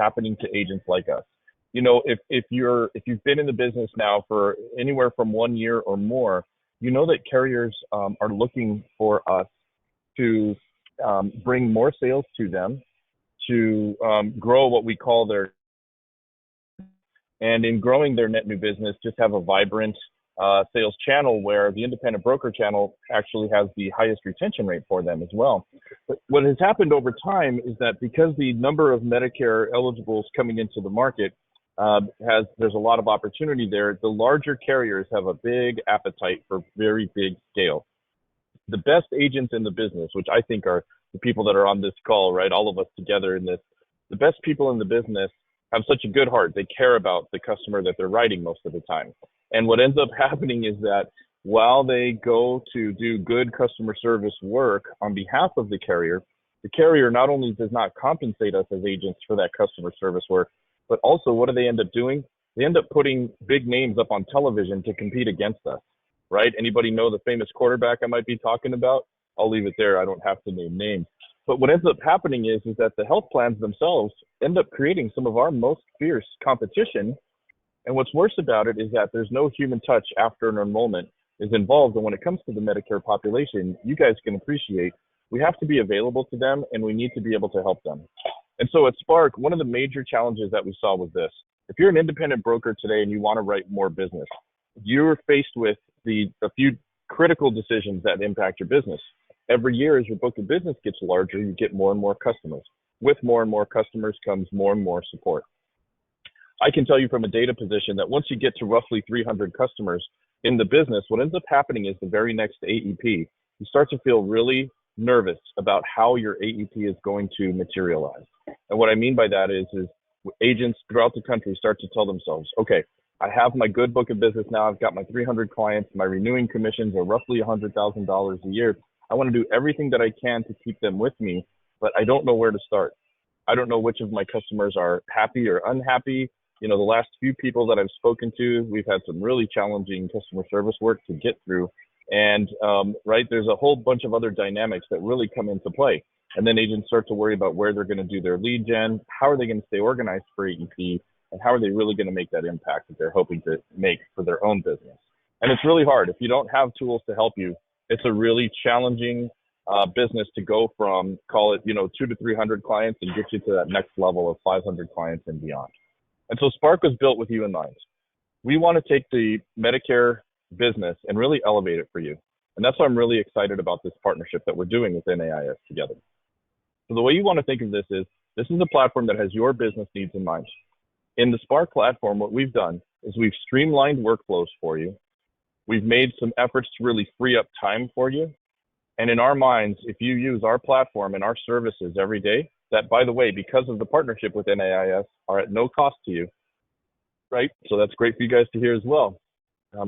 happening to agents like us. You know, if you've been in the business now for anywhere from 1 year or more, you know that carriers are looking for us to bring more sales to them, to grow what we call their, and in growing their net new business, just have a vibrant sales channel where the independent broker channel actually has the highest retention rate for them as well. But what has happened over time is that because the number of Medicare eligibles coming into the market there's a lot of opportunity there, the larger carriers have a big appetite for very big scale. The best agents in the business, which I think are the people that are on this call, right? All of us together in this, the best people in the business have such a good heart. They care about the customer that they're writing most of the time. And what ends up happening is that while they go to do good customer service work on behalf of the carrier not only does not compensate us as agents for that customer service work, but also what do they end up doing? They end up putting big names up on television to compete against us, right? Anybody know the famous quarterback I might be talking about? I'll leave it there. I don't have to name names. But what ends up happening is that the health plans themselves end up creating some of our most fierce competition. And what's worse about it is that there's no human touch after an enrollment is involved. And when it comes to the Medicare population, you guys can appreciate we have to be available to them and we need to be able to help them. And so at Spark, one of the major challenges that we saw was this. If you're an independent broker today and you want to write more business, you're faced with a few critical decisions that impact your business. Every year as your book of business gets larger, you get more and more customers. With more and more customers comes more and more support. I can tell you from a data position that once you get to roughly 300 customers in the business, what ends up happening is the very next AEP, you start to feel really nervous about how your AEP is going to materialize. And what I mean by that is agents throughout the country start to tell themselves, okay, I have my good book of business now. I've got my 300 clients. My renewing commissions are roughly $100,000 a year. I want to do everything that I can to keep them with me, but I don't know where to start. I don't know which of my customers are happy or unhappy. You know, the last few people that I've spoken to, we've had some really challenging customer service work to get through. And right, there's a whole bunch of other dynamics that really come into play. And then agents start to worry about where they're going to do their lead gen, how are they going to stay organized for AEP, and how are they really going to make that impact that they're hoping to make for their own business. And it's really hard. If you don't have tools to help you, it's a really challenging business to go from, call it, 200 to 300 clients and get you to that next level of 500 clients and beyond. And so Spark was built with you in mind. We want to take the Medicare business and really elevate it for you. And that's why I'm really excited about this partnership that we're doing with NAIS together. So the way you want to think of this is a platform that has your business needs in mind. In the Spark platform, what we've done is we've streamlined workflows for you. We've made some efforts to really free up time for you. And in our minds, if you use our platform and our services every day, that, by the way, because of the partnership with NAIS, are at no cost to you, right? So that's great for you guys to hear as well.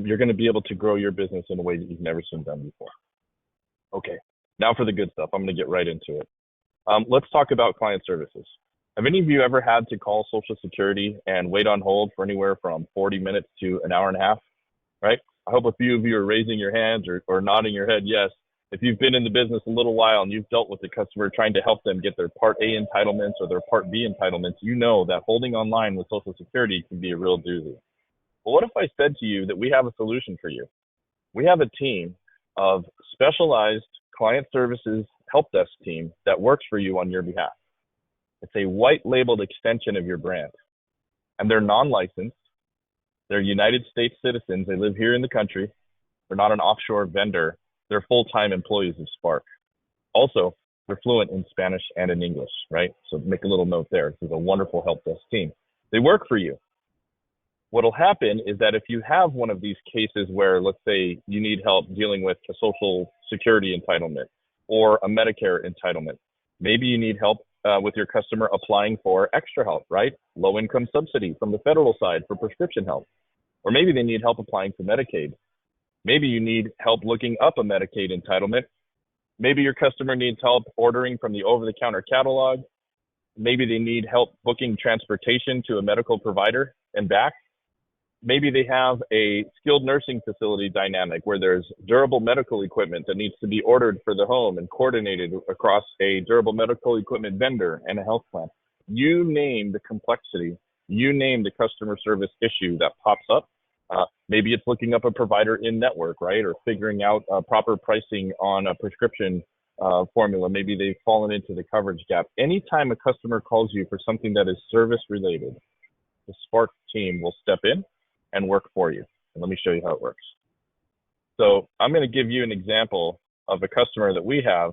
You're going to be able to grow your business in a way that you've never seen done before. Okay, now for the good stuff. I'm going to get right into it. Let's talk about client services. Have any of you ever had to call Social Security and wait on hold for anywhere from 40 minutes to an hour and a half, right? I hope a few of you are raising your hands or nodding your head yes. If you've been in the business a little while and you've dealt with the customer trying to help them get their Part A entitlements or their Part B entitlements, you know that holding online with Social Security can be a real doozy. Well, what if I said to you that we have a solution for you? We have a team of specialized client services help desk team that works for you on your behalf. It's a white labeled extension of your brand. And they're non-licensed. They're United States citizens. They live here in the country. They're not an offshore vendor. They're full-time employees of Spark. Also, they're fluent in Spanish and in English, right? So make a little note there. This is a wonderful help desk team. They work for you. What'll happen is that if you have one of these cases where, let's say, you need help dealing with a Social Security entitlement or a Medicare entitlement, maybe you need help with your customer applying for extra help, right? Low-income subsidy from the federal side for prescription help. Or maybe they need help applying for Medicaid. Maybe you need help looking up a Medicaid entitlement. Maybe your customer needs help ordering from the over-the-counter catalog. Maybe they need help booking transportation to a medical provider and back. Maybe they have a skilled nursing facility dynamic where there's durable medical equipment that needs to be ordered for the home and coordinated across a durable medical equipment vendor and a health plan. You name the complexity, you name the customer service issue that pops up. Maybe it's looking up a provider in network, right? Or figuring out proper pricing on a prescription formula. Maybe they've fallen into the coverage gap. Anytime a customer calls you for something that is service related, the Spark team will step in and work for you. And let me show you how it works. So I'm going to give you an example of a customer that we have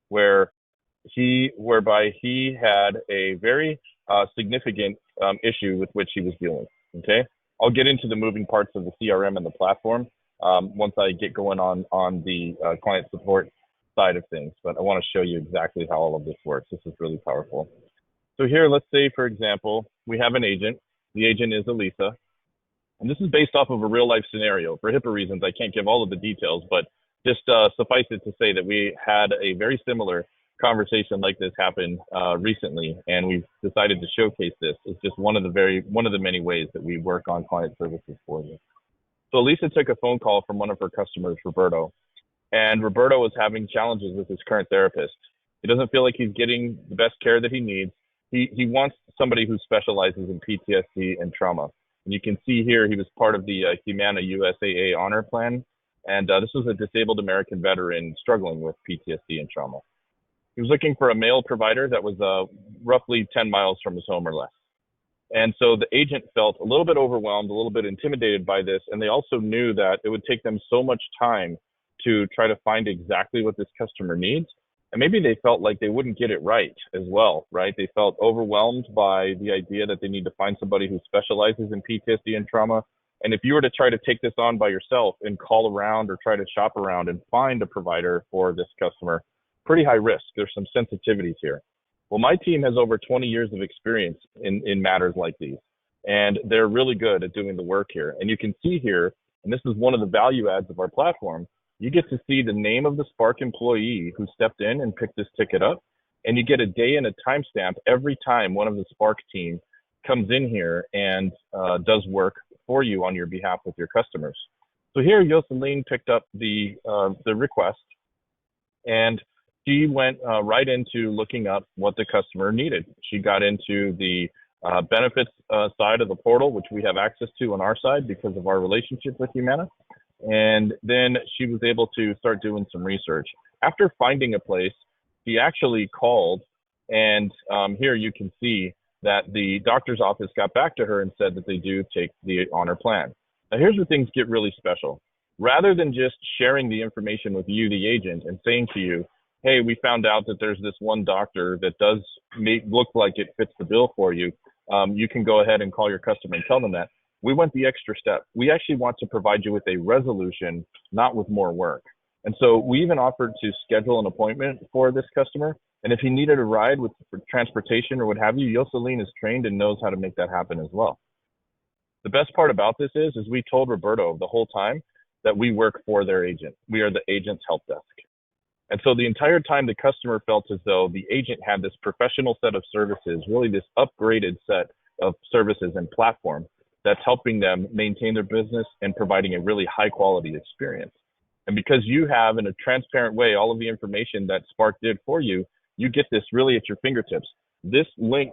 whereby he had a very significant issue with which he was dealing. Okay, I'll get into the moving parts of the CRM and the platform once I get going on the client support side of things, but I want to show you exactly how all of this works. This is really powerful. So here, let's say, for example, we have an agent. The agent is Elisa, and this is based off of a real life scenario. For HIPAA reasons, I can't give all of the details, but just suffice it to say that we had a very similar conversation like this happen recently, and we've decided to showcase this. It's just one of the many ways that we work on client services for you. So Lisa took a phone call from one of her customers, Roberto, and Roberto is having challenges with his current therapist. He doesn't feel like he's getting the best care that he needs. He wants somebody who specializes in PTSD and trauma. And you can see here he was part of the Humana USAA Honor Plan, and this was a disabled American veteran struggling with PTSD and trauma. He was looking for a male provider that was roughly 10 miles from his home or less. And so the agent felt a little bit overwhelmed, a little bit intimidated by this, and they also knew that it would take them so much time to try to find exactly what this customer needs. And maybe they felt like they wouldn't get it right as well, right? They felt overwhelmed by the idea that they need to find somebody who specializes in PTSD and trauma. And if you were to try to take this on by yourself and call around or try to shop around and find a provider for this customer, pretty high risk. There's some sensitivities here. Well, my team has over 20 years of experience in matters like these, and they're really good at doing the work here. And you can see here, and this is one of the value adds of our platform, you get to see the name of the Spark employee who stepped in and picked this ticket up, and you get a day and a timestamp every time one of the Spark team comes in here and does work for you on your behalf with your customers. So here, Jocelyn picked up the request, and she went right into looking up what the customer needed. She got into the benefits side of the portal, which we have access to on our side because of our relationship with Humana. And then she was able to start doing some research. After finding a place, she actually called, and here you can see that the doctor's office got back to her and said that they do take the honor plan. Now here's where things get really special. Rather than just sharing the information with you, the agent, and saying to you, hey, we found out that there's this one doctor that does look like it fits the bill for you. You can go ahead and call your customer and tell them that. We went the extra step. We actually want to provide you with a resolution, not with more work. And so we even offered to schedule an appointment for this customer. And if he needed a ride with transportation or what have you, Jocelyn is trained and knows how to make that happen as well. The best part about this is we told Roberto the whole time that we work for their agent. We are the agent's help desk. And so the entire time the customer felt as though the agent had this professional set of services, really this upgraded set of services and platform that's helping them maintain their business and providing a really high quality experience. And because you have, in a transparent way, all of the information that Spark did for you, you get this really at your fingertips. This link,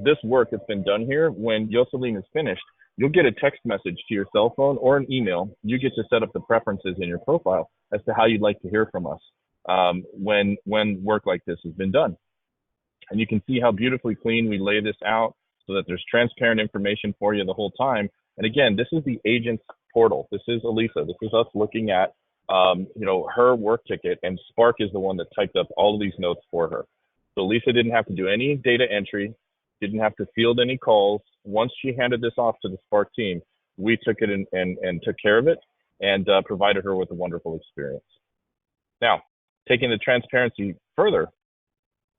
this work that's been done here, when Jocelyn is finished, you'll get a text message to your cell phone or an email. You get to set up the preferences in your profile as to how you'd like to hear from us when work like this has been done. And you can see how beautifully clean we lay this out so that there's transparent information for you the whole time. And again, this is the agent's portal. This is Elisa. This is us looking at her work ticket, and Spark is the one that typed up all of these notes for her. So Lisa didn't have to do any data entry, didn't have to field any calls. Once she handed this off to the Spark team, we took it and took care of it and provided her with a wonderful experience. Now, taking the transparency further,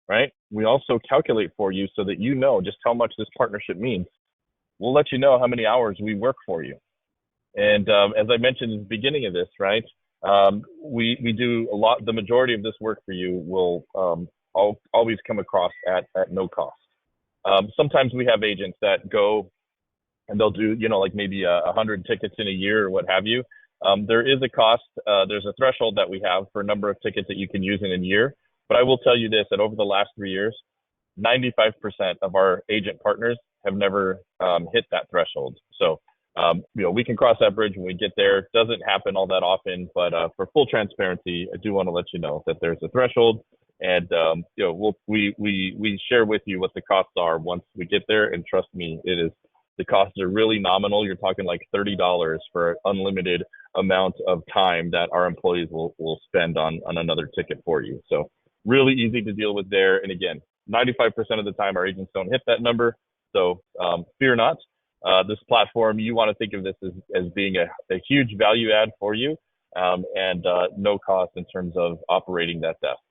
right? We also calculate for you so that you know just how much this partnership means. We'll let you know how many hours we work for you. And as I mentioned in the beginning of this, right, we do a lot. The majority of this work for you will always come across at no cost. Sometimes we have agents that go and they'll do, like maybe 100 tickets in a year or what have you. There is a cost. There's a threshold that we have for a number of tickets that you can use in a year. But I will tell you this, that over the last 3 years, 95% of our agent partners have never hit that threshold. So, we can cross that bridge when we get there. It doesn't happen all that often, but for full transparency, I do want to let you know that there's a threshold, and we share with you what the costs are once we get there. And trust me, the costs are really nominal. You're talking like $30 for unlimited amount of time that our employees will spend on another ticket for you. So really easy to deal with there. And again, 95% of the time our agents don't hit that number. So fear not. This platform, you want to think of this as being a huge value add for you, and no cost in terms of operating that desk.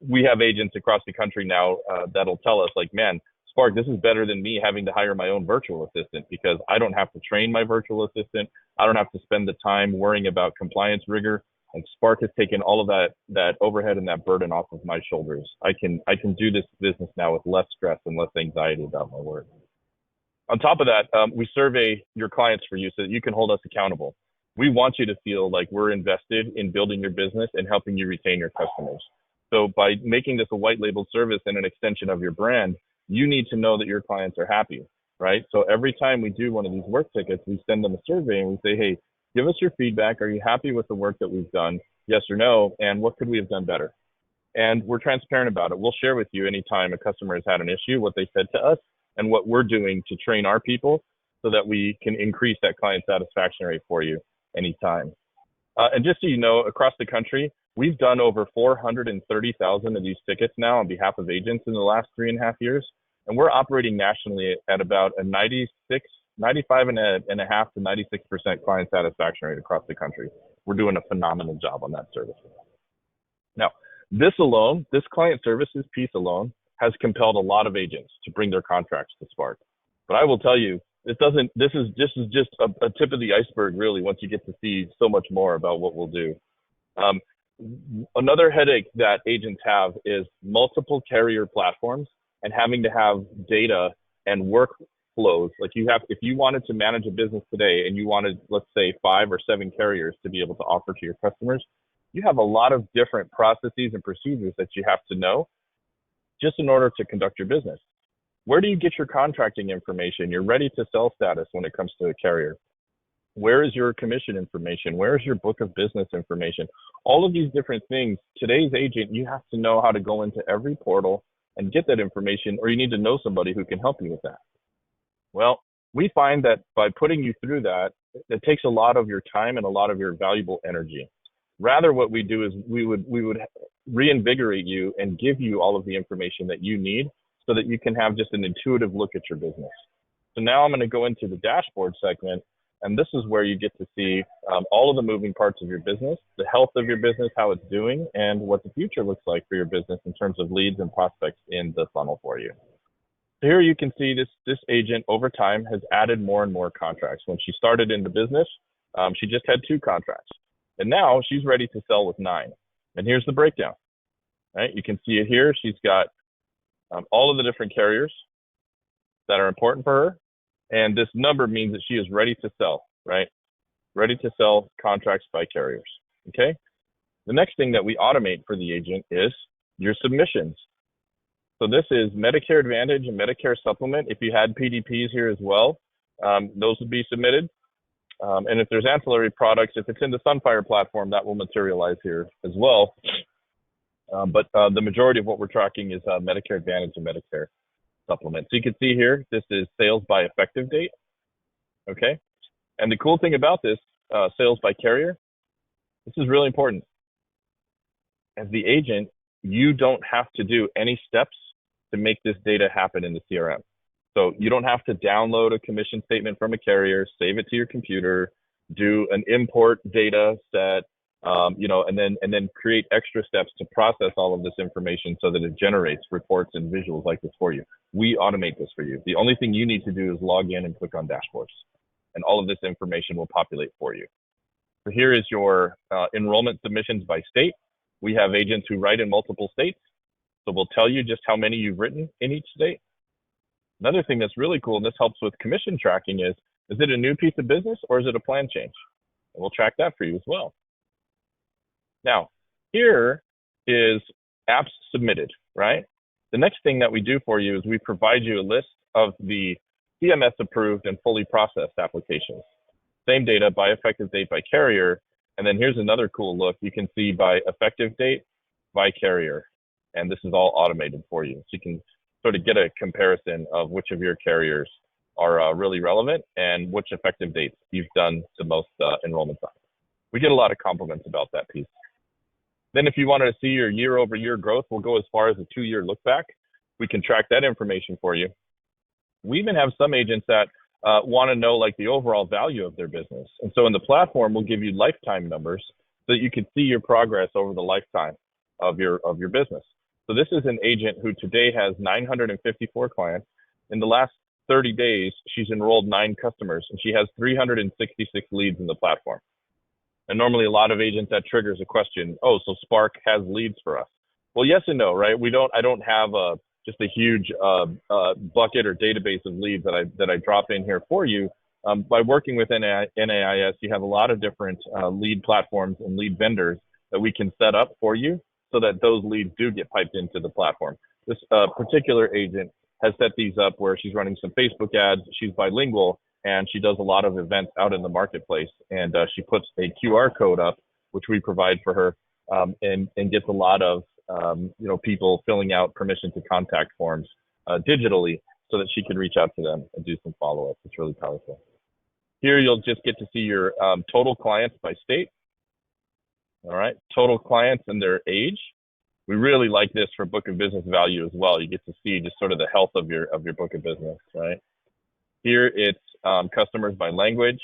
We have agents across the country now that'll tell us like, man, Spark, this is better than me having to hire my own virtual assistant, because I don't have to train my virtual assistant. I don't have to spend the time worrying about compliance rigor. And Spark has taken all of that overhead and that burden off of my shoulders. I can do this business now with less stress and less anxiety about my work. On top of that, we survey your clients for you so that you can hold us accountable. We want you to feel like we're invested in building your business and helping you retain your customers. So by making this a white label service and an extension of your brand, you need to know that your clients are happy, right? So every time we do one of these work tickets, we send them a survey and we say, hey, give us your feedback. Are you happy with the work that we've done? Yes or no? And what could we have done better? And we're transparent about it. We'll share with you anytime a customer has had an issue, what they said to us, and what we're doing to train our people so that we can increase that client satisfaction rate for you anytime. And just so you know, across the country, we've done over 430,000 of these tickets now on behalf of agents in the last 3.5 years. And we're operating nationally at about a 95.5 to 96% client satisfaction rate across the country. We're doing a phenomenal job on that service. Now, this client services piece alone has compelled a lot of agents to bring their contracts to Spark. But I will tell you, this is just a tip of the iceberg, really, once you get to see so much more about what we'll do. Another headache that agents have is multiple carrier platforms and having to have data and workflows. Like if you wanted to manage a business today and you wanted, let's say, 5 or 7 carriers to be able to offer to your customers, you have a lot of different processes and procedures that you have to know just in order to conduct your business. Where do you get your contracting information, your ready to sell status when it comes to a carrier? Where is your commission information? Where is your book of business information? All of these different things, today's agent, you have to know how to go into every portal and get that information, or you need to know somebody who can help you with that. Well, we find that by putting you through that, it takes a lot of your time and a lot of your valuable energy. Rather, what we do is we would reinvigorate you and give you all of the information that you need so that you can have just an intuitive look at your business. So now I'm going to go into the dashboard segment, and this is where you get to see all of the moving parts of your business, the health of your business, how it's doing, and what the future looks like for your business in terms of leads and prospects in the funnel for you. So here you can see this agent over time has added more and more contracts. When she started in the business, she just had 2 contracts. And now she's ready to sell with 9. And here's the breakdown, right? You can see it here. She's got all of the different carriers that are important for her. And this number means that she is ready to sell, right? Ready to sell contracts by carriers, okay? The next thing that we automate for the agent is your submissions. So this is Medicare Advantage and Medicare Supplement. If you had PDPs here as well, those would be submitted. And if there's ancillary products, if it's in the Sunfire platform, that will materialize here as well. But the majority of what we're tracking is Medicare Advantage and Medicare Supplement. So you can see here, this is sales by effective date, okay? And the cool thing about this, sales by carrier, this is really important. As the agent, you don't have to do any steps to make this data happen in the CRM. So you don't have to download a commission statement from a carrier, save it to your computer, do an import data set, and then create extra steps to process all of this information so that it generates reports and visuals like this for you. We automate this for you. The only thing you need to do is log in and click on dashboards, and all of this information will populate for you. So here is your enrollment submissions by state. We have agents who write in multiple states, so we'll tell you just how many you've written in each state. Another thing that's really cool, and this helps with commission tracking, is it a new piece of business or is it a plan change? And we'll track that for you as well. Now, here is apps submitted, right? The next thing that we do for you is we provide you a list of the CMS approved and fully processed applications. Same data by effective date by carrier. And then here's another cool look. You can see by effective date by carrier. And this is all automated for you. So you can sort of get a comparison of which of your carriers are really relevant and which effective dates you've done the most enrollments on. We get a lot of compliments about that piece. Then if you wanted to see your year-over-year growth, we'll go as far as a 2-year look back. We can track that information for you. We even have some agents that want to know like the overall value of their business. And so in the platform, we'll give you lifetime numbers so that you can see your progress over the lifetime of your business. So this is an agent who today has 954 clients. In the last 30 days, she's enrolled 9 customers and she has 366 leads in the platform. And normally a lot of agents, that triggers a question, oh, so Spark has leads for us. Well, yes and no, right? I don't have just a huge bucket or database of leads that I drop in here for you. By working with NAIS, you have a lot of different lead platforms and lead vendors that we can set up for you so that those leads do get piped into the platform. This particular agent has set these up where she's running some Facebook ads, she's bilingual, and she does a lot of events out in the marketplace. And she puts a QR code up, which we provide for her, and gets a lot of people filling out permission to contact forms digitally so that she can reach out to them and do some follow-up. It's really powerful. Here you'll just get to see your total clients by state. All right, total clients and their age. We really like this for book of business value as well. You get to see just sort of the health of your book of business, right? Here it's customers by language,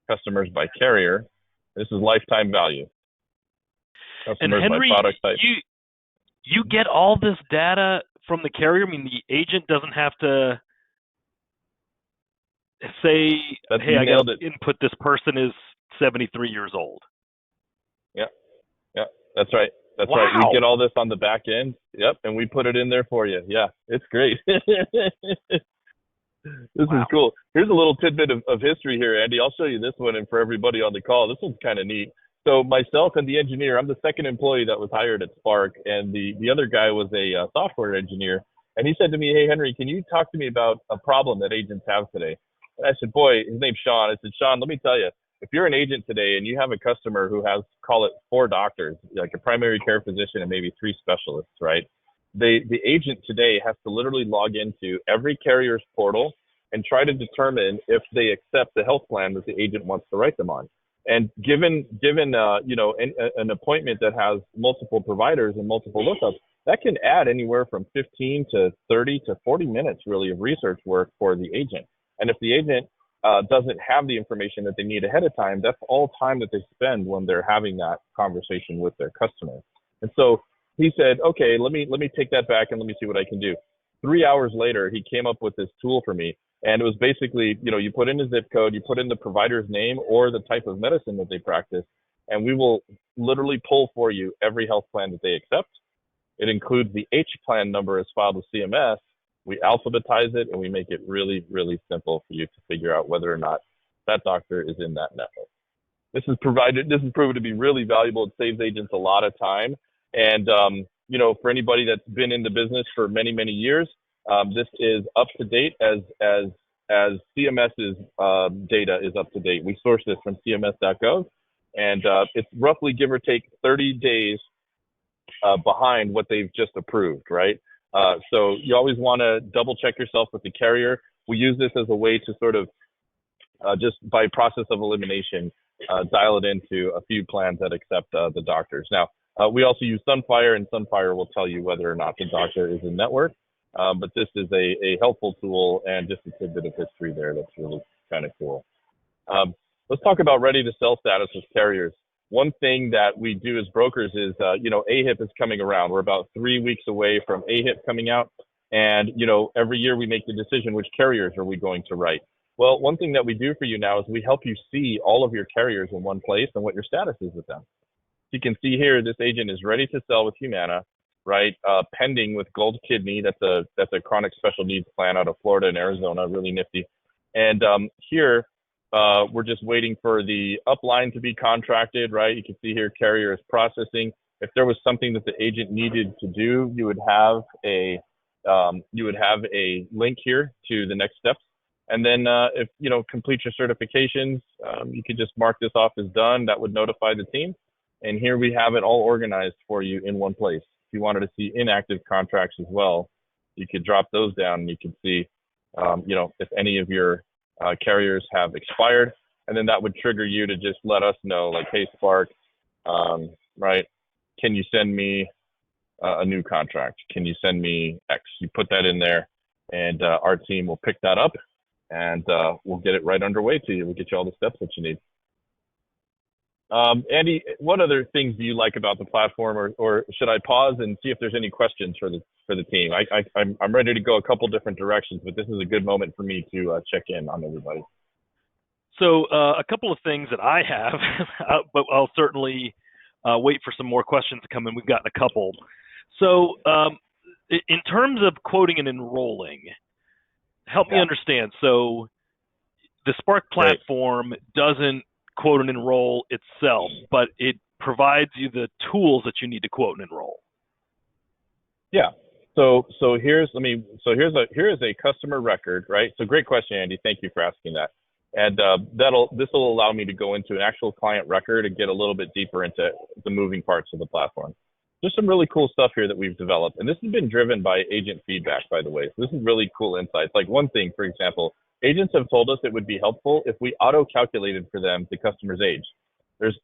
customers by carrier. This is lifetime value. Customers and Henry, by product type. You get all this data from the carrier? I mean, the agent doesn't have to say, hey, I got to input this person is 73 years old. Yeah, that's right. That's wow. Right. We get all this on the back end. Yep, and we put it in there for you. Yeah, it's great. This wow. is cool. Here's a little tidbit of history here, Andy. I'll show you this one, and for everybody on the call, this one's kind of neat. So myself and the engineer, I'm the second employee that was hired at Spark, and the other guy was a software engineer. And he said to me, hey, Henry, can you talk to me about a problem that agents have today? And I said, boy, his name's Sean. I said, Sean, let me tell you, if you're an agent today and you have a customer who has, call it 4 doctors, like a primary care physician and maybe 3 specialists, right? The agent today has to literally log into every carrier's portal and try to determine if they accept the health plan that the agent wants to write them on. And given an appointment that has multiple providers and multiple lookups, that can add anywhere from 15 to 30 to 40 minutes really of research work for the agent. And if the agent doesn't have the information that they need ahead of time, that's all time that they spend when they're having that conversation with their customer. And so he said, okay, let me take that back and let me see what I can do. 3 hours later, he came up with this tool for me. And it was basically, you put in the zip code, you put in the provider's name or the type of medicine that they practice, and we will literally pull for you every health plan that they accept. It includes the H plan number as filed with CMS. We alphabetize it, and we make it really, really simple for you to figure out whether or not that doctor is in that network. This is proven to be really valuable. It saves agents a lot of time. And, for anybody that's been in the business for many, many years, this is up to date as CMS's data is up to date. We source this from cms.gov, and it's roughly, give or take, 30 days behind what they've just approved, right? So you always want to double check yourself with the carrier. We use this as a way to sort of just by process of elimination, dial it into a few plans that accept the doctors. Now, we also use Sunfire, and Sunfire will tell you whether or not the doctor is in network. But this is a helpful tool and just a tidbit of history there that's really kind of cool. Let's talk about ready to sell status with carriers. One thing that we do as brokers is, AHIP is coming around. We're about 3 weeks away from AHIP coming out. And, every year we make the decision, which carriers are we going to write? Well, one thing that we do for you now is we help you see all of your carriers in one place and what your status is with them. So you can see here, this agent is ready to sell with Humana, right? Pending with Gold Kidney. That's a chronic special needs plan out of Florida and Arizona, really nifty. And here, we're just waiting for the upline to be contracted, right? You can see here, carrier is processing. If there was something that the agent needed to do, you would have a link here to the next steps. And then if complete your certifications, you could just mark this off as done. That would notify the team. And here we have it all organized for you in one place. If you wanted to see inactive contracts as well, you could drop those down and you can see, if any of your carriers have expired, and then that would trigger you to just let us know, like, hey, Spark, right? Can you send me a new contract? Can you send me X? You put that in there, and our team will pick that up, and we'll get it right underway to you. We'll get you all the steps that you need. Andy, what other things do you like about the platform, or should I pause and see if there's any questions for the team? I'm ready to go a couple different directions, but this is a good moment for me to check in on everybody. So a couple of things that I have, but I'll certainly wait for some more questions to come in. We've gotten a couple. So in terms of quoting and enrolling, help me understand. So the Spark platform doesn't quote and enroll itself, but it provides you the tools that you need to quote and enroll. Yeah. So here's a customer record, right? So great question, Andy. Thank you for asking that. And this will allow me to go into an actual client record and get a little bit deeper into the moving parts of the platform. There's some really cool stuff here that we've developed, and this has been driven by agent feedback, by the way. So this is really cool insights. Like one thing, for example, agents have told us it would be helpful if we auto-calculated for them the customer's age.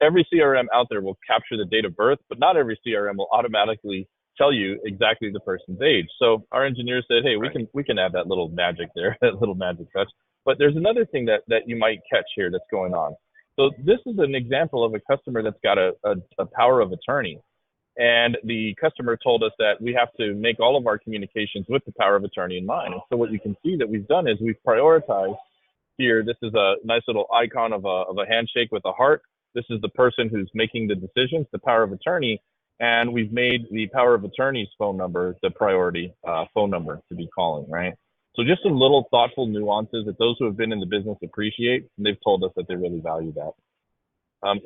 Every CRM out there will capture the date of birth, but not every CRM will automatically tell you exactly the person's age. So our engineers said, hey, we can add that little magic there, that little magic touch. But there's another thing that you might catch here that's going on. So this is an example of a customer that's got a power of attorney. And the customer told us that we have to make all of our communications with the power of attorney in mind. And so what you can see that we've done is we've prioritized here. This is a nice little icon of a handshake with a heart. This is the person who's making the decisions, the power of attorney. And we've made the power of attorney's phone number the priority phone number to be calling, right? So just some little thoughtful nuances that those who have been in the business appreciate, and they've told us that they really value that.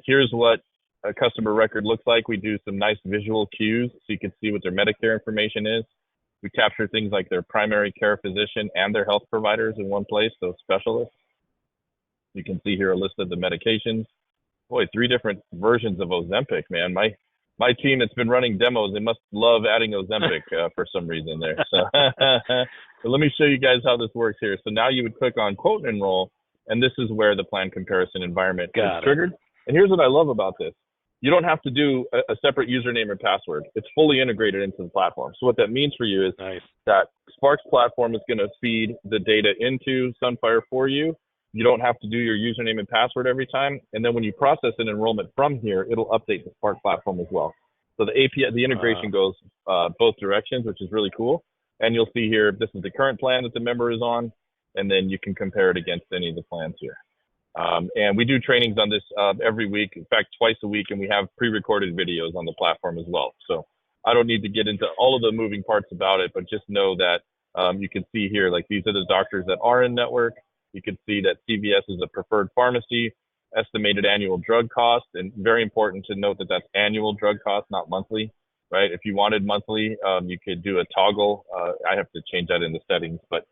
Here's what a customer record looks like. We do some nice visual cues so you can see what their Medicare information is. We capture things like their primary care physician and their health providers in one place, so specialists. You can see here a list of the medications. Boy, 3 different versions of Ozempic, man. My team that's been running demos, they must love adding Ozempic for some reason there. So, so let me show you guys how this works here. So now you would click on quote and enroll, and this is where the plan comparison environment is triggered. And here's what I love about this. You don't have to do a separate username or password. It's fully integrated into the platform. So what that means for you is that Spark's platform is going to feed the data into Sunfire for you. You don't have to do your username and password every time. And then when you process an enrollment from here, it'll update the Spark platform as well. So the API, the integration goes both directions, which is really cool. And you'll see here, this is the current plan that the member is on, and then you can compare it against any of the plans here. And we do trainings on this every week, in fact, twice a week, and we have pre-recorded videos on the platform as well. So I don't need to get into all of the moving parts about it, but just know that you can see here, like these are the doctors that are in network. You can see that CVS is a preferred pharmacy, estimated annual drug cost, and very important to note that that's annual drug cost, not monthly, right? If you wanted monthly, you could do a toggle. I have to change that in the settings, but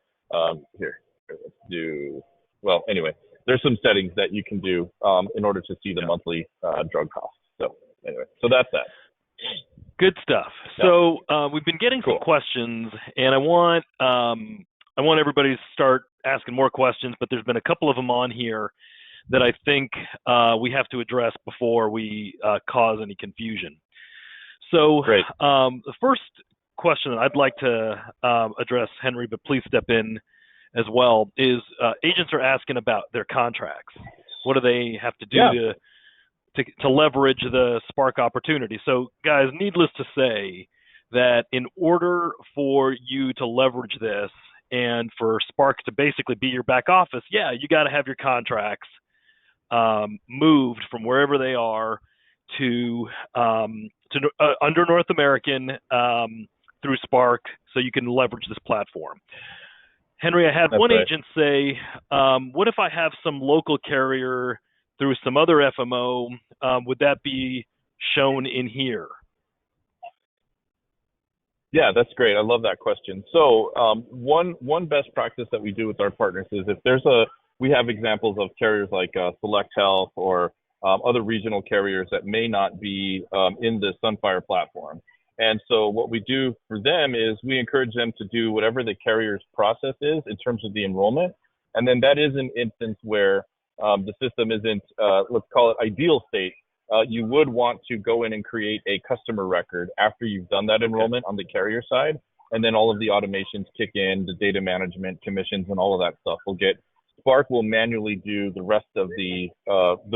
here, let's do, well, anyway, there's some settings that you can do in order to see the monthly drug cost. So anyway, so that's that. Good stuff. So we've been getting some questions, and I want everybody to start asking more questions, but there's been a couple of them on here that I think we have to address before we cause any confusion. So the first question that I'd like to address, Henry, but please step in as well, is agents are asking about their contracts. What do they have to do to leverage the Spark opportunity? So guys, needless to say that in order for you to leverage this and for Spark to basically be your back office, you got to have your contracts moved from wherever they are to under North American through Spark, so you can leverage this platform. Henry, I had one agent say, what if I have some local carrier through some other FMO? Would that be shown in here? Yeah, that's great. I love that question. So one best practice that we do with our partners is if we have examples of carriers like Select Health or other regional carriers that may not be in the Sunfire platform. And so what we do for them is we encourage them to do whatever the carrier's process is in terms of the enrollment. And then that is an instance where the system isn't, let's call it ideal state. You would want to go in and create a customer record after you've done that enrollment on the carrier side. And then all of the automations kick in, the data management, commissions, and all of that stuff will get. Spark will manually do the rest of the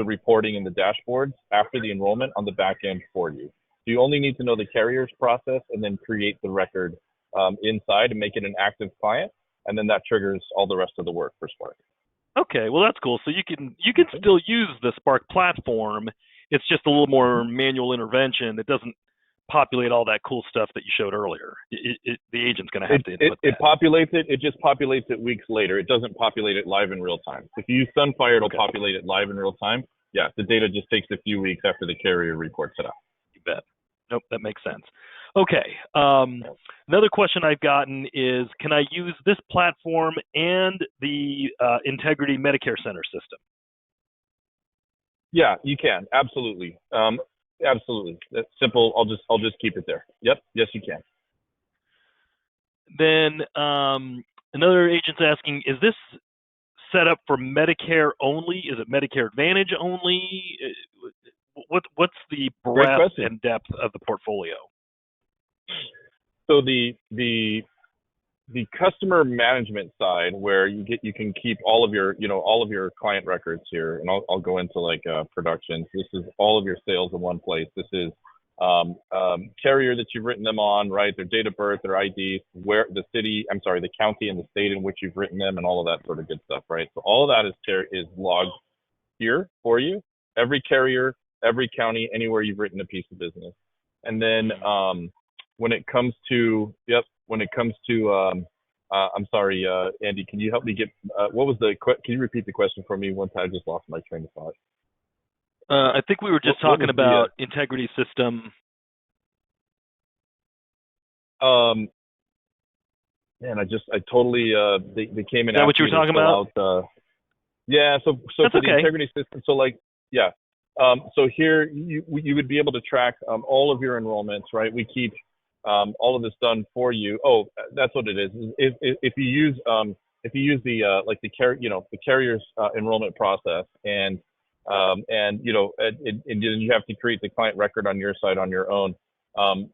reporting and the dashboards after the enrollment on the back end for you. So you only need to know the carrier's process and then create the record inside and make it an active client. And then that triggers all the rest of the work for Spark. Okay, well that's cool. So you can still use the Spark platform. It's just a little more manual intervention. It doesn't populate all that cool stuff that you showed earlier. The agent's going to have to input it populates it. It just populates it weeks later. It doesn't populate it live in real time. If you use Sunfire, it'll populate it live in real time. Yeah, the data just takes a few weeks after the carrier reports it out. You bet. Nope, that makes sense. Okay. Another question I've gotten is, can I use this platform and the Integrity Medicare Center system? Yeah, you can. Absolutely. Absolutely. That's simple. I'll just keep it there. Yep. Yes, you can. Then another agent's asking, is this set up for Medicare only? Is it Medicare Advantage only? What's the breadth and depth of the portfolio? So the customer management side, where you can keep all of your client records here, and I'll go into like productions. This is all of your sales in one place. This is carrier that you've written them on, right? Their date of birth, their ID, the county and the state in which you've written them, and all of that sort of good stuff, right? So all of that is logged here for you. Every carrier, every county, anywhere you've written a piece of business. And then when it comes to I'm sorry, Andy, can you help me get can you repeat the question for me once? I just lost my train of thought. I think we were just talking about integrity system. Man, I totally they came in. Is that what you were talking about? Yeah, so that's for okay. The integrity system, so like, yeah. So here you would be able to track all of your enrollments, right? We keep all of this done for you. Oh, that's what it is. If you use the carrier's enrollment process, and you have to create the client record on your side on your own.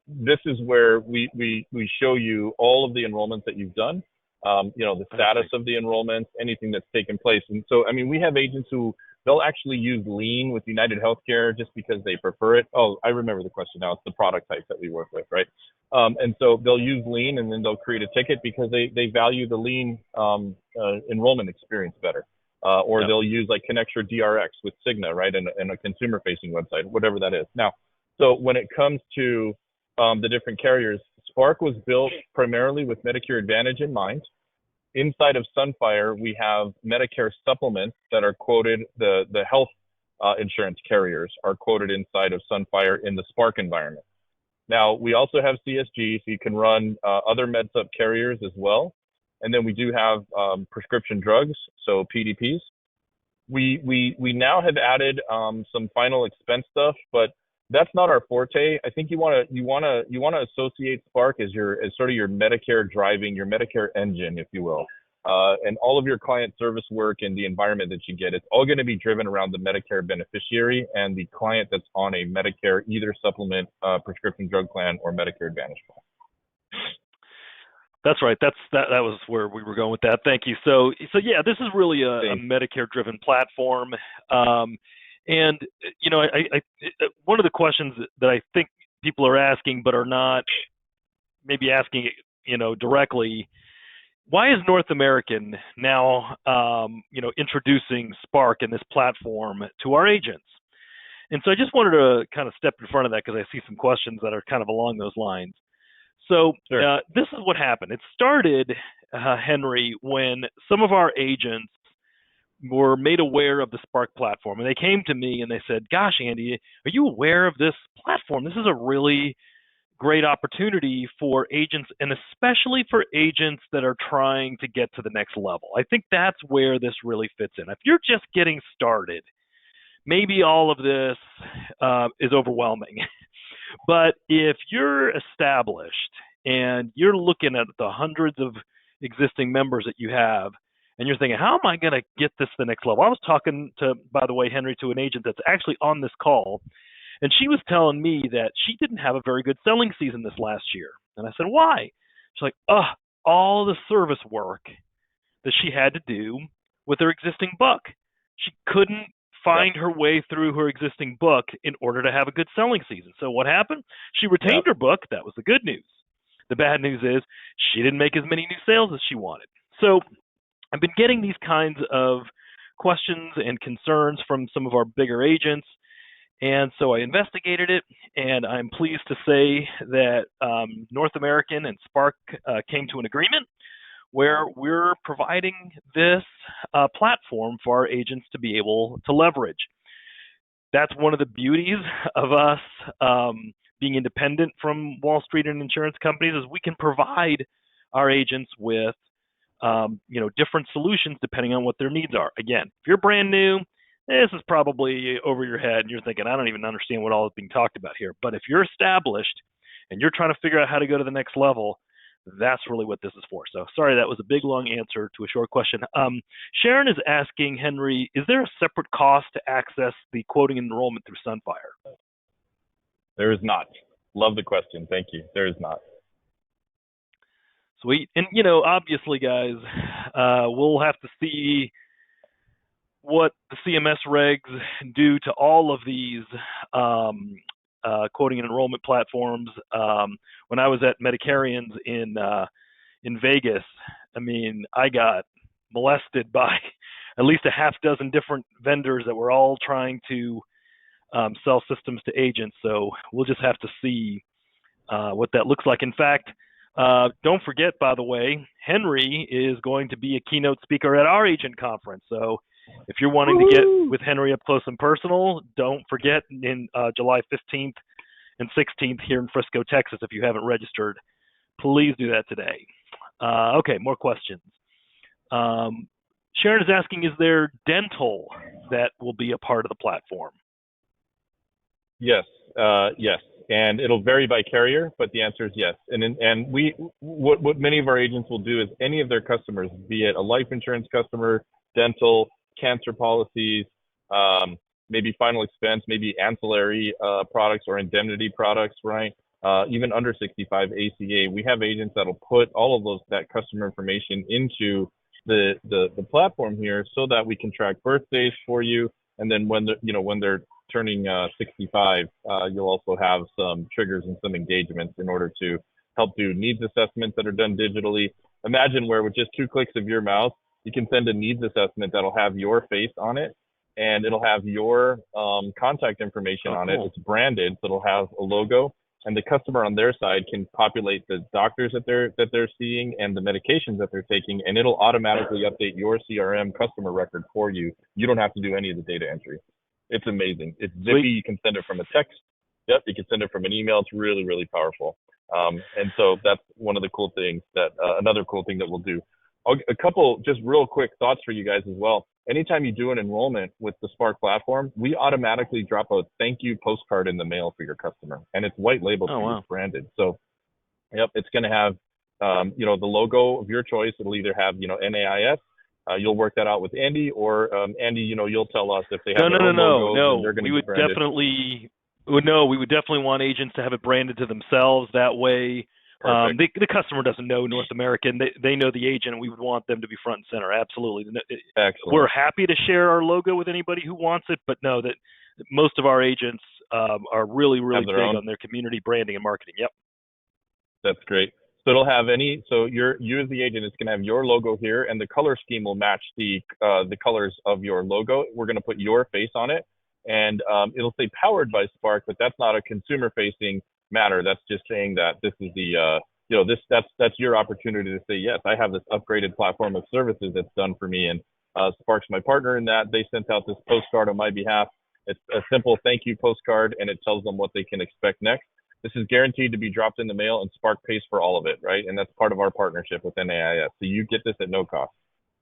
This is where we show you all of the enrollments that you've done. The status of the enrollments, anything that's taken place. And so, I mean, we have agents who they'll actually use Lean with United Healthcare just because they prefer it. Oh, I remember the question now. It's the product type that we work with, right? And so they'll use Lean, and then they'll create a ticket because they value the Lean enrollment experience better. Or they'll use like Connect Your DRX with Cigna, right? And a consumer-facing website, whatever that is. Now, so when it comes to the different carriers, Spark was built primarily with Medicare Advantage in mind. Inside of Sunfire, we have Medicare supplements that are quoted. The health insurance carriers are quoted inside of Sunfire in the Spark environment. Now, we also have CSG, so you can run other MedSup carriers as well. And then we do have prescription drugs, so PDPs. We now have added some final expense stuff, but that's not our forte. I think you want to associate Spark as sort of your Medicare driving, your Medicare engine, if you will, and all of your client service work and the environment that you get. It's all going to be driven around the Medicare beneficiary and the client that's on a Medicare either supplement, prescription drug plan, or Medicare Advantage plan. That's right. That was where we were going with that. Thank you. So yeah, this is really a Medicare-driven platform. And I one of the questions that I think people are asking, but are not maybe asking it, directly, why is North American now, introducing Spark and this platform to our agents? And so I just wanted to kind of step in front of that because I see some questions that are kind of along those lines. So sure. This is what happened. It started, Henry, when some of our agents were made aware of the Spark platform, and they came to me and they said, "Gosh, Andy, are you aware of this platform? This is a really great opportunity for agents, and especially for agents that are trying to get to the next level. I think that's where this really fits in. If you're just getting started, maybe all of this is overwhelming. But if you're established and you're looking at the hundreds of existing members that you have, and you're thinking, how am I going to get this to the next level? I was talking to, by the way, Henry, to an agent that's actually on this call, and she was telling me that she didn't have a very good selling season this last year. And I said, why? She's like, all the service work that she had to do with her existing book. She couldn't find her way through her existing book in order to have a good selling season. So what happened? She retained her book. That was the good news. The bad news is she didn't make as many new sales as she wanted. So I've been getting these kinds of questions and concerns from some of our bigger agents. And so I investigated it, and I'm pleased to say that North American and Spark came to an agreement where we're providing this platform for our agents to be able to leverage. That's one of the beauties of us being independent from Wall Street and insurance companies, is we can provide our agents with different solutions depending on what their needs are. Again, if you're brand new, this is probably over your head and you're thinking, I don't even understand what all is being talked about here. But if you're established and you're trying to figure out how to go to the next level, that's really what this is for. So sorry, that was a big, long answer to a short question. Sharon is asking, Henry, is there a separate cost to access the quoting and enrollment through Sunfire? There is not. Love the question. Thank you. There is not. Sweet. And, obviously, guys, we'll have to see what the CMS regs do to all of these quoting and enrollment platforms. When I was at Medicarians in Vegas, I got molested by at least a half dozen different vendors that were all trying to sell systems to agents. So we'll just have to see what that looks like. In fact, don't forget, by the way, Henry is going to be a keynote speaker at our agent conference. So if you're wanting to get with Henry up close and personal, don't forget in July 15th and 16th here in Frisco, Texas. If you haven't registered, please do that today. Okay, more questions. Sharon is asking, is there dental that will be a part of the platform? Yes, yes. And it'll vary by carrier, but the answer is yes. And what many of our agents will do is any of their customers, be it a life insurance customer, dental, cancer policies, maybe final expense, maybe ancillary products or indemnity products, right? Even under 65 ACA, we have agents that'll put all of that customer information into the platform here so that we can track birthdays for you. And then when they're turning 65, you'll also have some triggers and some engagements in order to help do needs assessments that are done digitally. Imagine where with just 2 clicks of your mouse, you can send a needs assessment that'll have your face on it, and it'll have your contact information on it. It's branded, so it'll have a logo, and the customer on their side can populate the doctors that they're seeing and the medications that they're taking, and it'll automatically update your CRM customer record for you. You don't have to do any of the data entry. It's amazing. It's zippy. You can send it from a text. Yep, you can send it from an email. It's really, really powerful. And so that's one of the cool things another cool thing that we'll do. A couple just real quick thoughts for you guys as well. Anytime you do an enrollment with the Spark platform, we automatically drop a thank you postcard in the mail for your customer, and it's white labeled, it's branded. So, yep, it's going to have, the logo of your choice. It'll either have, NAIS. You'll work that out with Andy, or Andy, you'll tell us if they have their own logos. No. They're going to be branded. We would definitely want agents to have it branded to themselves. That way, the customer doesn't know North American. They know the agent, and we would want them to be front and center. Absolutely. Excellent. We're happy to share our logo with anybody who wants it, but know that most of our agents are really, really big on their community branding and marketing. Yep. That's great. So it'll have you as the agent is going to have your logo here, and the color scheme will match the colors of your logo. We're going to put your face on it, and it'll say powered by Spark, but that's not a consumer facing matter. That's just saying that this is that's your opportunity to say, yes, I have this upgraded platform of services that's done for me, and Spark's my partner in that. They sent out this postcard on my behalf. It's a simple thank you postcard, and it tells them what they can expect next. This is guaranteed to be dropped in the mail, and Spark pays for all of it, right? And that's part of our partnership with NAIS. So you get this at no cost.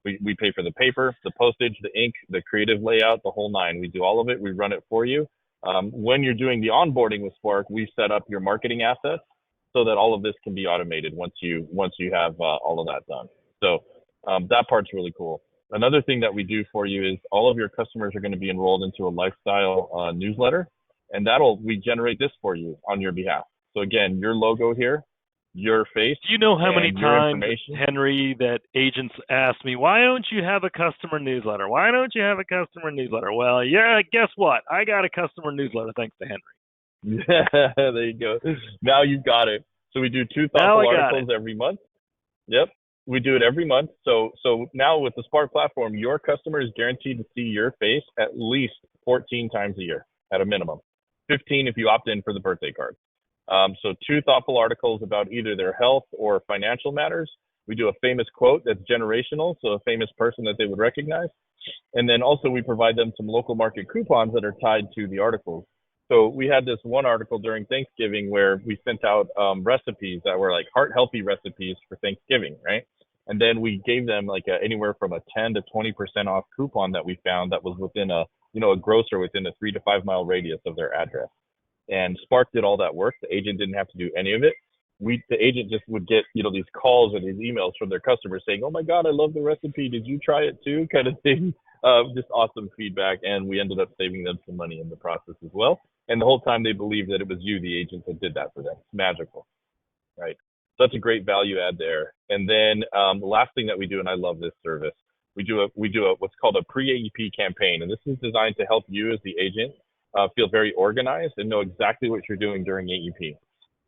We pay for the paper, the postage, the ink, the creative layout, the whole nine. We do all of it. We run it for you. When you're doing the onboarding with Spark, we set up your marketing assets so that all of this can be automated once you have all of that done. So that part's really cool. Another thing that we do for you is all of your customers are going to be enrolled into a lifestyle newsletter, and we generate this for you on your behalf. So again, your logo here, your face. Do you know how many times, Henry, that agents ask me, why don't you have a customer newsletter? Why don't you have a customer newsletter? Well, yeah, guess what? I got a customer newsletter thanks to Henry. Yeah, there you go. Now you've got it. So we do 2 thoughtful articles every month. Yep. We do it every month. So now with the Spark platform, your customer is guaranteed to see your face at least 14 times a year at a minimum. 15 if you opt in for the birthday card. So 2 thoughtful articles about either their health or financial matters. We do a famous quote that's generational, so a famous person that they would recognize. And then also we provide them some local market coupons that are tied to the articles. So we had this one article during Thanksgiving where we sent out recipes that were like heart-healthy recipes for Thanksgiving, right? And then we gave them like anywhere from a 10 to 20% off coupon that we found that was within a grocer within a 3 to 5 mile radius of their address. And Spark did all that work. The agent didn't have to do any of it. The agent just would get, these calls or these emails from their customers saying, oh my God, I love the recipe. Did you try it too? Kind of thing. Just awesome feedback. And we ended up saving them some money in the process as well. And the whole time they believed that it was you, the agent, that did that for them. It's magical, right? Such a great value add there. And then the last thing that we do, and I love this service, we do what's called a pre-AEP campaign. And this is designed to help you as the agent feel very organized and know exactly what you're doing during AEP.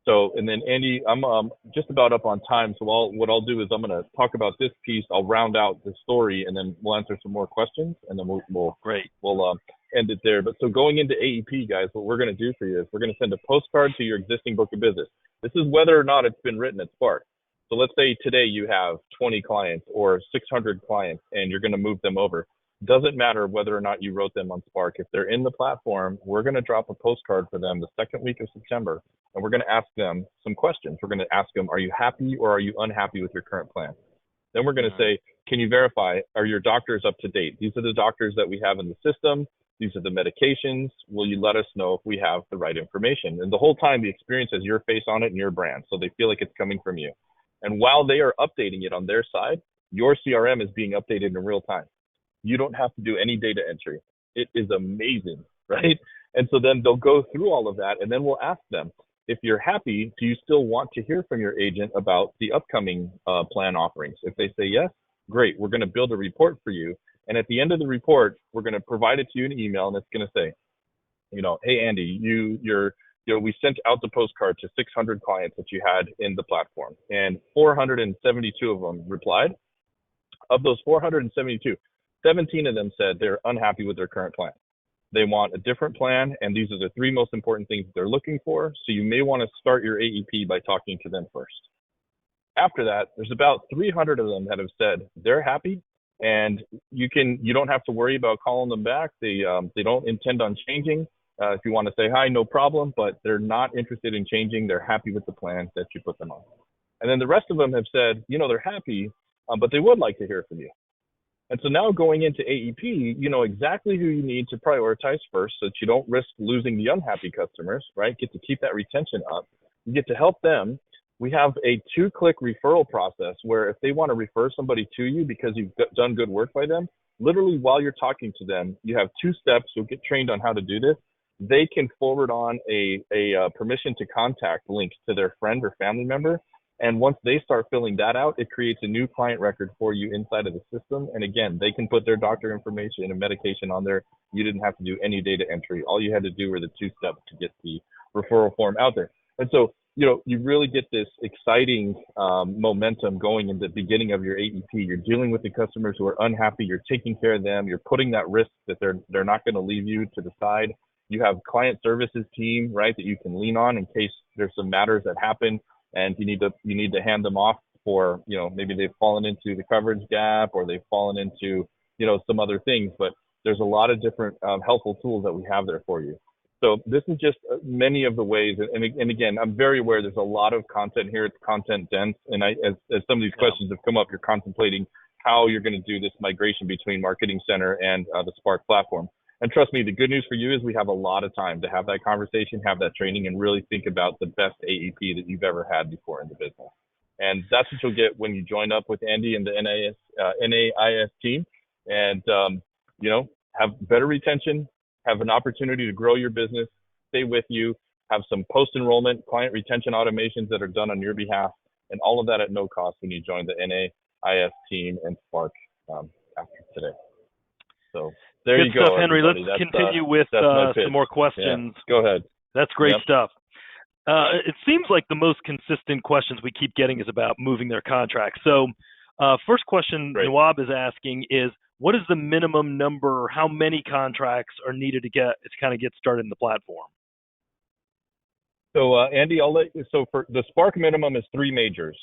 So, and then Andy, I'm just about up on time. So what I'll do is I'm going to talk about this piece. I'll round out the story, and then we'll answer some more questions, and then we'll end it there. But so going into AEP, guys, what we're going to do for you is we're going to send a postcard to your existing book of business. This is whether or not it's been written at Spark. So let's say today you have 20 clients or 600 clients, and you're going to move them over. Doesn't matter whether or not you wrote them on Spark. If they're in the platform, we're going to drop a postcard for them the second week of September, and we're going to ask them some questions. We're going to ask them, are you happy or are you unhappy with your current plan? Then we're going to say, can you verify, are your doctors up to date? These are the doctors that we have in the system. These are the medications. Will you let us know if we have the right information? And the whole time, the experience has your face on it and your brand, so they feel like it's coming from you. And while they are updating it on their side, your CRM is being updated in real time. You don't have to do any data entry. It is amazing, right? And so then they'll go through all of that, and then we'll ask them, if you're happy, do you still want to hear from your agent about the upcoming plan offerings? If they say yes, great. We're going to build a report for you. And at the end of the report, we're going to provide it to you in an email, and it's going to say, hey, Andy, we sent out the postcard to 600 clients that you had in the platform, and 472 of them replied. Of those 472, 17 of them said they're unhappy with their current plan. They want a different plan, and these are the 3 most important things they're looking for. So you may want to start your AEP by talking to them first. After that, there's about 300 of them that have said they're happy, and you don't have to worry about calling them back. They don't intend on changing. If you want to say hi, no problem, but they're not interested in changing. They're happy with the plan that you put them on. And then the rest of them have said, they're happy, but they would like to hear from you. And so now going into AEP, you know exactly who you need to prioritize first so that you don't risk losing the unhappy customers, right? Get to keep that retention up. You get to help them. We have a 2-click referral process where if they want to refer somebody to you because you've done good work by them, literally while you're talking to them, you have 2 steps. You'll get trained on how to do this. They can forward on a permission to contact link to their friend or family member. And once they start filling that out, it creates a new client record for you inside of the system. And again, they can put their doctor information and medication on there. You didn't have to do any data entry. All you had to do were the 2 steps to get the referral form out there. And so, you really get this exciting momentum going in the beginning of your AEP. You're dealing with the customers who are unhappy. You're taking care of them. You're putting that risk that they're not going to leave you to the side. You have client services team, right, that you can lean on in case there's some matters that happen. And you need to hand them off for, maybe they've fallen into the coverage gap or they've fallen into, some other things. But there's a lot of different helpful tools that we have there for you. So this is just many of the ways, and again, I'm very aware there's a lot of content here. It's content dense, and as some of these questions have come up, you're contemplating how you're going to do this migration between Marketing Center and the Spark platform. And trust me, the good news for you is we have a lot of time to have that conversation, have that training, and really think about the best AEP that you've ever had before in the business. And that's what you'll get when you join up with Andy and the NAIS team, and have better retention, have an opportunity to grow your business, stay with you, have some post-enrollment client retention automations that are done on your behalf, and all of that at no cost when you join the NAIS team and Spark after today. So there Good you go, stuff, Henry. everybody. Let's continue with some more questions. Yeah. Go ahead. That's great stuff. It seems like the most consistent questions we keep getting is about moving their contracts. So first question Nawab is asking is, what is the minimum number, how many contracts are needed to kind of get started in the platform? So Andy, so for the Spark minimum is 3 majors.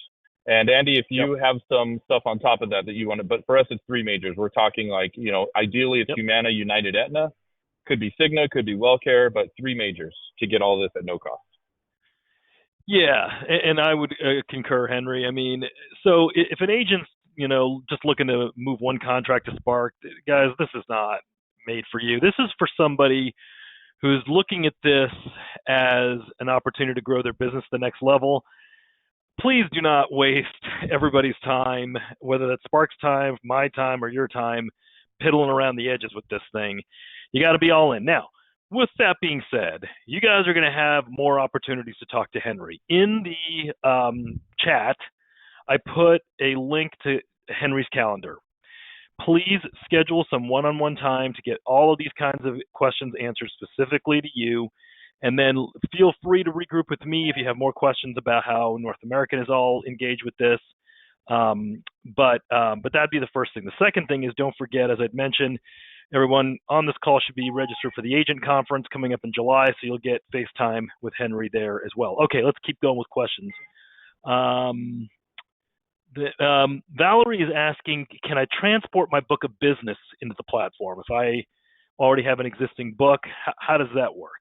And Andy, if you have some stuff on top of that you want to, but for us, it's 3 majors. We're talking like, ideally it's Humana, United, Aetna, could be Cigna, could be WellCare, but 3 majors to get all this at no cost. Yeah, and I would concur, Henry. I mean, so if an agent's, just looking to move one contract to Spark, guys, this is not made for you. This is for somebody who's looking at this as an opportunity to grow their business to the next level. Please do not waste everybody's time, whether that's Spark's time, my time, or your time, piddling around the edges with this thing. You got to be all in. Now, with that being said, you guys are going to have more opportunities to talk to Henry. In the chat, I put a link to Henry's calendar. Please schedule some one-on-one time to get all of these kinds of questions answered specifically to you. And then feel free to regroup with me if you have more questions about how North American is all engaged with this. But that'd be the first thing. The second thing is, don't forget, as I'd mentioned, everyone on this call should be registered for the agent conference coming up in July, so you'll get FaceTime with Henry there as well. Okay, let's keep going with questions. Valerie is asking, can I transport my book of business into the platform? If I already have an existing book, how does that work?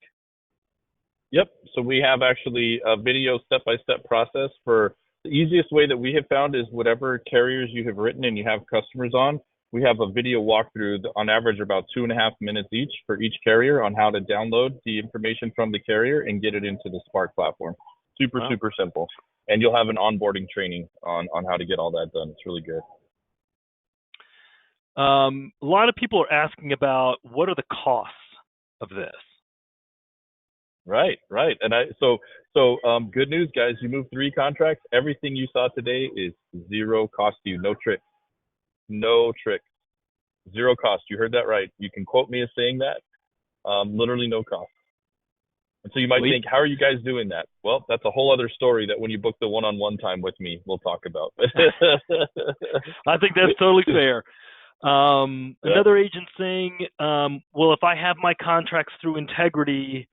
Yep. So we have actually a video step-by-step process. For the easiest way that we have found is whatever carriers you have written and you have customers on, we have a video walkthrough on average about 2.5 minutes each for each carrier on how to download the information from the carrier and get it into the Spark platform. Super simple. And you'll have an onboarding training on how to get all that done. It's really good. A lot of people are asking about what are the costs of this? Right. And so good news, guys. You move 3 contracts. Everything you saw today is 0 cost to you. No tricks. 0 cost. You heard that right. You can quote me as saying that. Literally no cost. And so you might think, how are you guys doing that? Well, that's a whole other story that when you book the one-on-one time with me, we'll talk about. I think that's totally fair. Another agent saying, well, if I have my contracts through Integrity,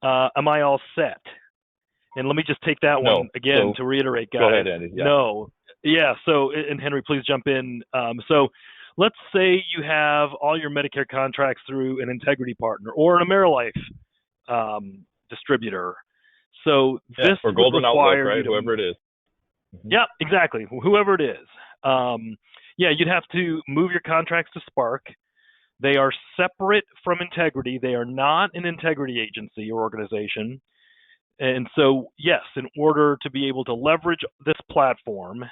am I all set? And let me just take that one again to reiterate, guys. Go ahead, Andy. Yeah. No. Yeah. So, and Henry, please jump in. So let's say you have all your Medicare contracts through an Integrity partner or an AmeriLife distributor. So this or Golden Outlook, right? Whoever it is. Mm-hmm. Yeah, exactly. Whoever it is. You'd have to move your contracts to Spark. They are separate from Integrity. They are not an Integrity agency or organization. And so, yes, in order to be able to leverage this platform,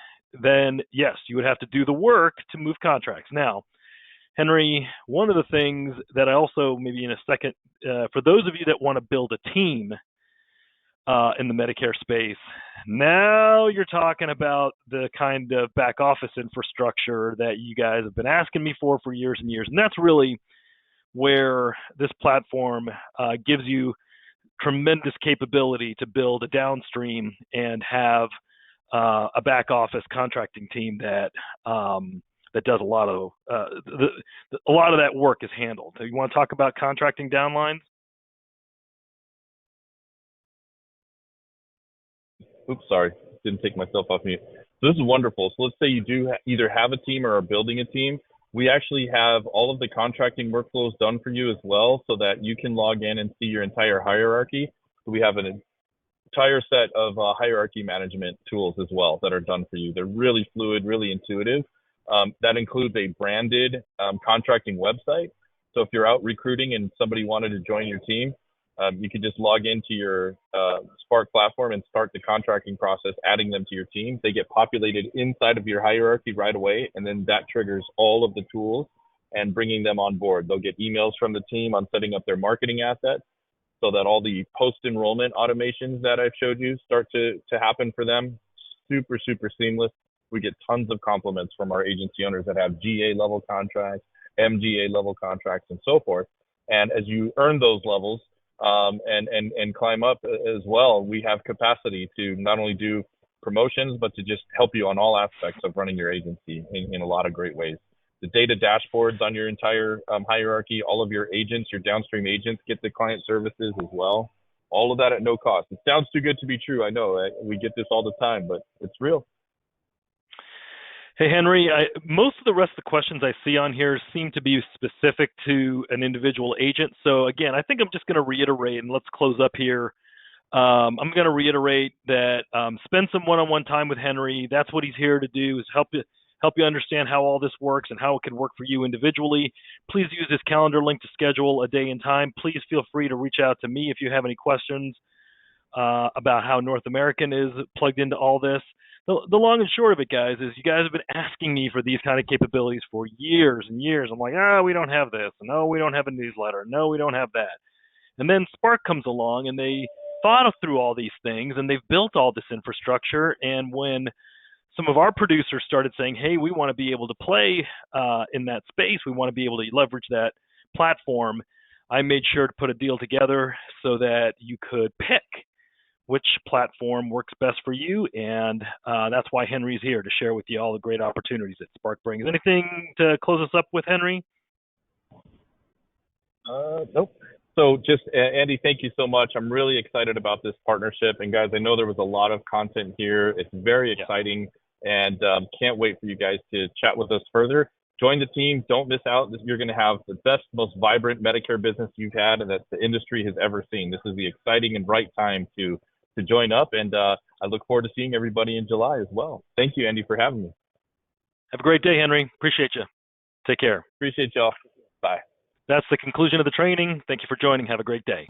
then yes, you would have to do the work to move contracts. Now, Henry, one of the things that I also, maybe in a second, for those of you that want to build a team in the Medicare space, now you're talking about the kind of back office infrastructure that you guys have been asking me for years and years. And that's really where this platform gives you tremendous capability to build a downstream and have a back office contracting team that does a lot of that work is handled. So you want to talk about contracting downlines? Oops, sorry, didn't take myself off mute. So this is wonderful. So let's say you do either have a team or are building a team. we actually have all of the contracting workflows done for you as well, so that you can log in and see your entire hierarchy. So we have an entire set of hierarchy management tools as well that are done for you. They're really fluid, really intuitive. That includes a branded contracting website. So if you're out recruiting and somebody wanted to join your team, you could just log into your Spark platform and start the contracting process, adding them to your team. They get populated inside of your hierarchy right away, and then that triggers all of the tools and bringing them on board. They'll get emails from the team on setting up their marketing assets, so that all the post-enrollment automations that I've showed you start to happen for them. Super, super seamless. We get tons of compliments from our agency owners that have GA level contracts, MGA level contracts, and so forth. And as you earn those levels and climb up as well, we have capacity to not only do promotions, but to just help you on all aspects of running your agency in a lot of great ways. The data dashboards on your entire hierarchy, all of your agents, your downstream agents get the client services as well. All of that at no cost. It sounds too good to be true. I know we get this all the time, but it's real. Hey, Henry, most of the rest of the questions I see on here seem to be specific to an individual agent. So again, I think I'm just going to reiterate, and let's close up here. I'm going to reiterate that spend some one-on-one time with Henry. That's what he's here to do, is help you understand how all this works and how it can work for you individually. Please use this calendar link to schedule a day and time. Please feel free to reach out to me if you have any questions about how North American is plugged into all this. The long and short of it, guys, is you guys have been asking me for these kind of capabilities for years and years. I'm like, we don't have this. No, we don't have a newsletter. No, we don't have that. And then Spark comes along, and they thought through all these things, and they've built all this infrastructure. And when some of our producers started saying, hey, we want to be able to play in that space, we want to be able to leverage that platform, I made sure to put a deal together so that you could pick which platform works best for you. And that's why Henry's here, to share with you all the great opportunities that Spark brings. Anything to close us up with, Henry? Nope. So just, Andy, thank you so much. I'm really excited about this partnership. And guys, I know there was a lot of content here. It's very exciting, and can't wait for you guys to chat with us further. Join the team. Don't miss out. You're going to have the best, most vibrant Medicare business you've had and that the industry has ever seen. This is the exciting and right time to join up. And I look forward to seeing everybody in July as well. Thank you, Andy, for having me. Have a great day, Henry. Appreciate you. Take care. Appreciate y'all. Bye. That's the conclusion of the training. Thank you for joining. Have a great day.